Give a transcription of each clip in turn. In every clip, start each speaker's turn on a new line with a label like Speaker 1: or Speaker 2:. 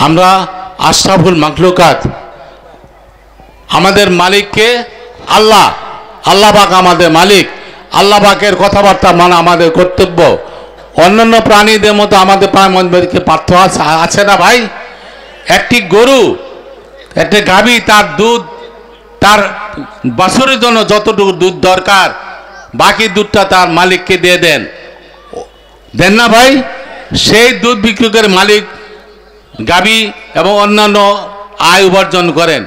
Speaker 1: আমরা আশরাফুল মাখলুকাত, আমাদের মালিককে আল্লাহ, আল্লাহ পাক আমাদের মালিক, আল্লাহ পাকের কথাবার্তা মানা আমাদের কর্তব্য। অন্যান্য প্রাণীদের মতো আমাদের প্রাণীকে পার্থক্য আছে না ভাই? একটি গরু, একটা গাভী, তার দুধ, তার বাছুরের জন্য যতটুকু দুধ দরকার, বাকি দুধটা তার মালিককে দিয়ে দেন, দেন না ভাই? সেই দুধ বিক্রি করে মালিক গাভী এবং অন্যান্য আয় উপার্জন করেন।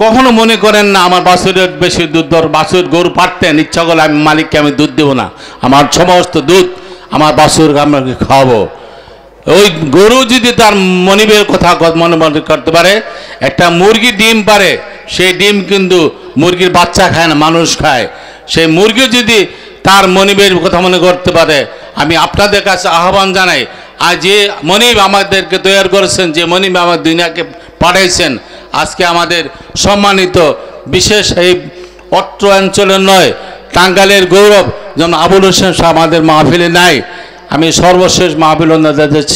Speaker 1: কখনো মনে করেন না আমার বাছুরের বেশি দুধ বাছুর গরু পারতেন, ইচ্ছা করলে আমি মালিককে আমি দুধ দেবো না, আমার সমস্ত দুধ আমার বাছুরকে আমাকে খাওয়াবো। ওই গরু যদি তার মনিবের কথা মনে করতে পারে, একটা মুরগি ডিম পারে, সেই ডিম কিন্তু মুরগির বাচ্চা খায় না, মানুষ খায়। সেই মুরগি যদি তার মনিবের কথা মনে করতে পারে, আমি আপনাদের কাছে আহ্বান জানাই, আর যে মনিব আমাদেরকে তৈরি করেছেন, যে মনিব আমার দুনিয়াকে পাঠাইছেন, আজকে আমাদের সম্মানিত বিশেষ এই অত্র অঞ্চলের নয়, টাঙ্গাইলের গৌরব যেমন আবুল হোসেন সাহেব আমাদের মাহফিলে নাই। আমি সর্বশেষ মাহফিল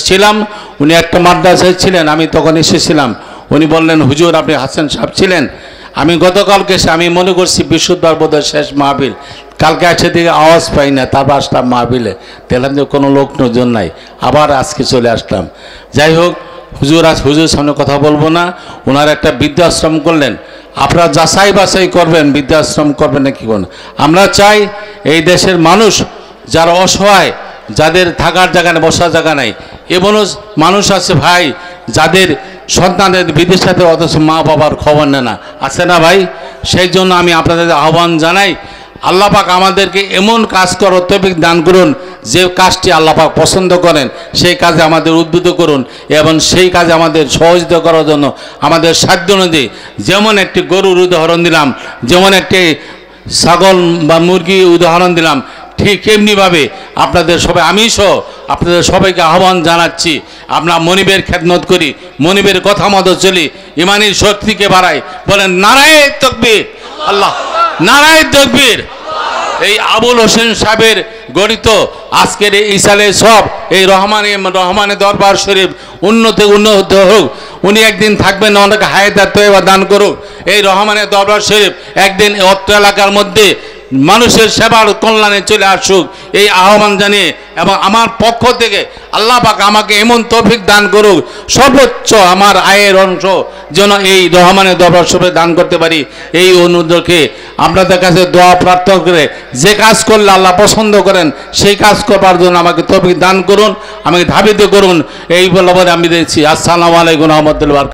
Speaker 1: ছিলাম, উনি একটা মাদ্রাসায় ছিলেন, আমি তখন এসেছিলাম। উনি বললেন, হুজুর আপনি হাসান সাহেব ছিলেন। আমি গতকালকে এসে আমি মনে করছি বৃহস্পতিবার বোধহয় শেষ মাহফিল, কালকে আছে দিকে আওয়াজ পাই না, তারপর আসলাম মাহফিলে, দেখলাম যে কোনো লোকজন নাই, আবার আজকে চলে আসলাম। যাই হোক, হুজুর আজ হুজুর সামনে কথা বলবো না। ওনার একটা বৃদ্ধাশ্রম করলেন, আপনারা যাচাই বাছাই করবেন বৃদ্ধাশ্রম করবেন না কি করবেন। আমরা চাই এই দেশের মানুষ যারা অসহায়, যাদের থাকার জায়গা নেই, বসার জায়গা নাই, এমনও মানুষ আছে ভাই যাদের সন্তানের বিদেশে অথচ মা বাবার খবর নেয় না, আছে না ভাই? সেই জন্য আমি আপনাদের আহ্বান জানাই, আল্লাহ পাক আমাদেরকে এমন কাজ করার তৌফিক দান করুন, যে কাজটি আল্লাহ পাক পছন্দ করেন, সেই কাজে আমাদের উদ্বুদ্ধ করুন এবং সেই কাজে আমাদের সহযোগিতা করার জন্য আমাদের সাধ্য অনুযায়ী, যেমন একটি গরুর উদাহরণ দিলাম, যেমন একটি ছাগল বা মুরগি উদাহরণ দিলাম, ঠিক এমনিভাবে আপনাদের সবাই, আমি সহ আপনাদের সবাইকে আহ্বান জানাচ্ছি, আমরা মনিবের খেদমত করি, মনিবের কথা মতো চলি, ইমানি শক্তিকে বাড়াই। বলেন নারায়ে তাকবীর, আল্লাহ নারায়ে তাকবীর। এই আবুল হোসেন সাহেবের গঠিত আজকের এই ইসালে সব এই রহমানের দরবার শরীফ উন্নত হোক। উনি একদিন থাকবেন, অনেক হায়াত তয়বা দান করুক। এই রহমানের দরবার শরীফ একদিন অত্র এলাকার মধ্যে মানুষের সেবার কল্যাণে চলে আসুক, এই আহ্বান জানিয়ে, এবং আমার পক্ষ থেকে আল্লাহ পাক আমাকে এমন তৌফিক দান করুক, সর্বোচ্চ আমার আয়ের অংশ যেন এই রহমানের দরবার শরীফে দান করতে পারি, এই অনুরোধকে আপনাদের কাছে দোয়া প্রার্থনা করে, যে কাজ করলে আল্লাহ পছন্দ করেন সেই কাজ করবার জন্য আমাকে তৌফিক দান করুন, আমাকে ধাবিত করুন। এই বলে আমি দিচ্ছি। আসসালামু আলাইকুম রহমতুল্লাহ।